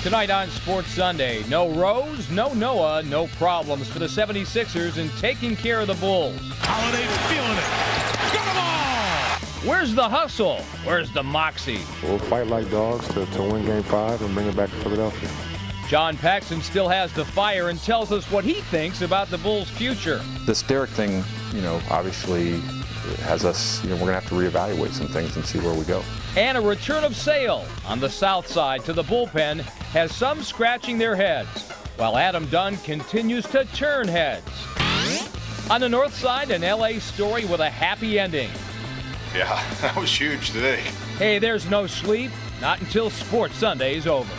Tonight on Sports Sunday, no Rose, no Noah, no problems for the 76ers in taking care of the Bulls. Holiday feeling it. Got them all! Where's the hustle? Where's the moxie? We'll fight like dogs to win Game 5 and bring it back to Philadelphia. John Paxson still has the fire and tells us what he thinks about the Bulls' future. This Derek thing, obviously has us, we're going to have to reevaluate some things and see where we go. And a return of Sale on the south side to the bullpen has some scratching their heads, while Adam Dunn continues to turn heads. On the north side, an LA story with a happy ending. Yeah, that was huge today. Hey, there's no sleep, not until Sports Sunday is over.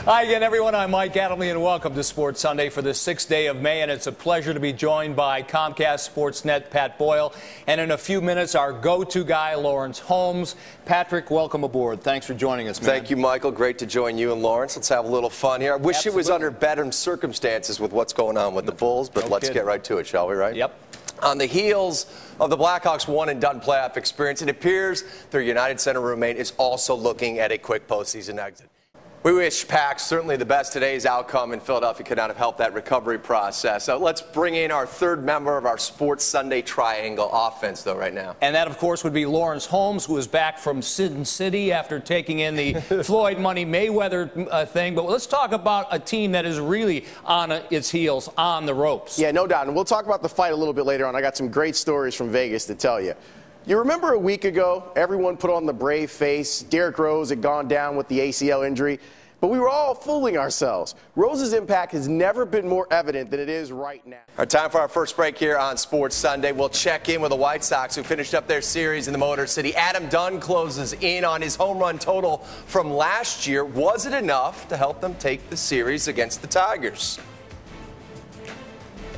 Hi again, everyone. I'm Mike Adamle, and welcome to Sports Sunday for the 6th day of May. And it's a pleasure to be joined by Comcast Sportsnet Pat Boyle, and in a few minutes, our go-to guy, Lawrence Holmes. Patrick, welcome aboard. Thanks for joining us, man. Thank you, Michael. Great to join you and Lawrence. Let's have a little fun here. I wish Absolutely. it was under better circumstances with what's going on with the Bulls, but let's get right to it, shall we, right? Yep. On the heels of the Blackhawks' one-and-done playoff experience, it appears their United Center roommate is also looking at a quick postseason exit. We wish Pax certainly the best. Today's outcome in Philadelphia could not have helped that recovery process. So let's bring in our third member of our Sports Sunday Triangle offense, though, right now. And that, of course, would be Lawrence Holmes, who is back from Sin City after taking in the Floyd Money Mayweather thing. But let's talk about a team that is really on its heels, on the ropes. Yeah, no doubt. And we'll talk about the fight a little bit later on. I got some great stories from Vegas to tell you. You remember a week ago, everyone put on the brave face. Derrick Rose had gone down with the ACL injury. But we were all fooling ourselves. Rose's impact has never been more evident than it is right now. Our time for our first break here on Sports Sunday. We'll check in with the White Sox, who finished up their series in the Motor City. Adam Dunn closes in on his home run total from last year. Was it enough to help them take the series against the Tigers?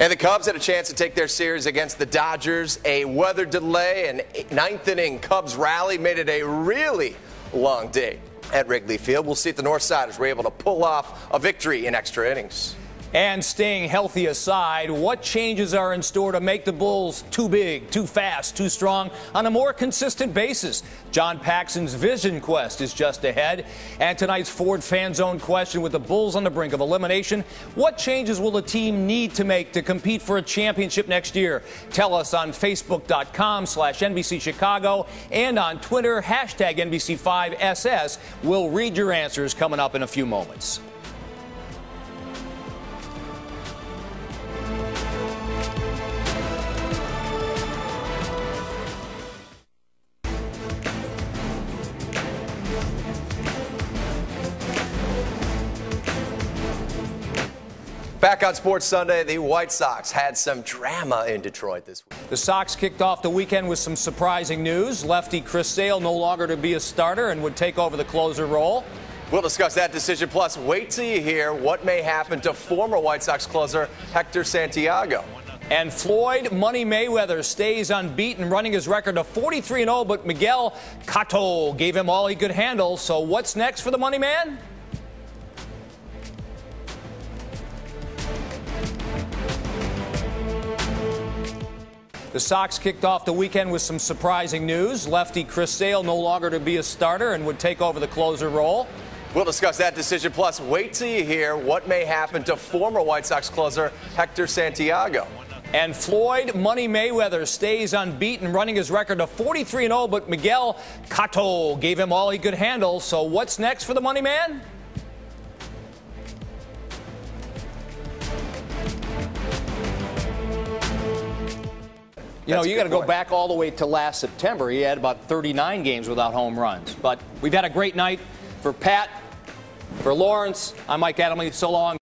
And the Cubs had a chance to take their series against the Dodgers. A weather delay and ninth-inning Cubs rally made it a really long day at Wrigley Field. We'll see if the Northsiders were able to pull off a victory in extra innings. And staying healthy aside, what changes are in store to make the Bulls too big, too fast, too strong on a more consistent basis? John Paxson's vision quest is just ahead. And tonight's Ford Fan Zone question, with the Bulls on the brink of elimination, what changes will the team need to make to compete for a championship next year? Tell us on Facebook.com/NBC Chicago and on Twitter, #NBC5SS. We'll read your answers coming up in a few moments. Back on Sports Sunday, the White Sox had some drama in Detroit this week. The Sox kicked off the weekend with some surprising news. Lefty Chris Sale no longer to be a starter and would take over the closer role. We'll discuss that decision, plus wait till you hear what may happen to former White Sox closer Hector Santiago. And Floyd Money Mayweather stays unbeaten, running his record to 43-0, but Miguel Cotto gave him all he could handle. So what's next for the Money Man? The Sox kicked off the weekend with some surprising news. Lefty Chris Sale no longer to be a starter and would take over the closer role. We'll discuss that decision, plus wait till you hear what may happen to former White Sox closer Hector Santiago. And Floyd Money Mayweather stays unbeaten, running his record to 43-0, but Miguel Cotto gave him all he could handle. So what's next for the Money Man? You know, you got to go back all the way to last September. He had about 39 games without home runs. But we've had a great night for Pat, for Lawrence. I'm Mike Adamle. So long.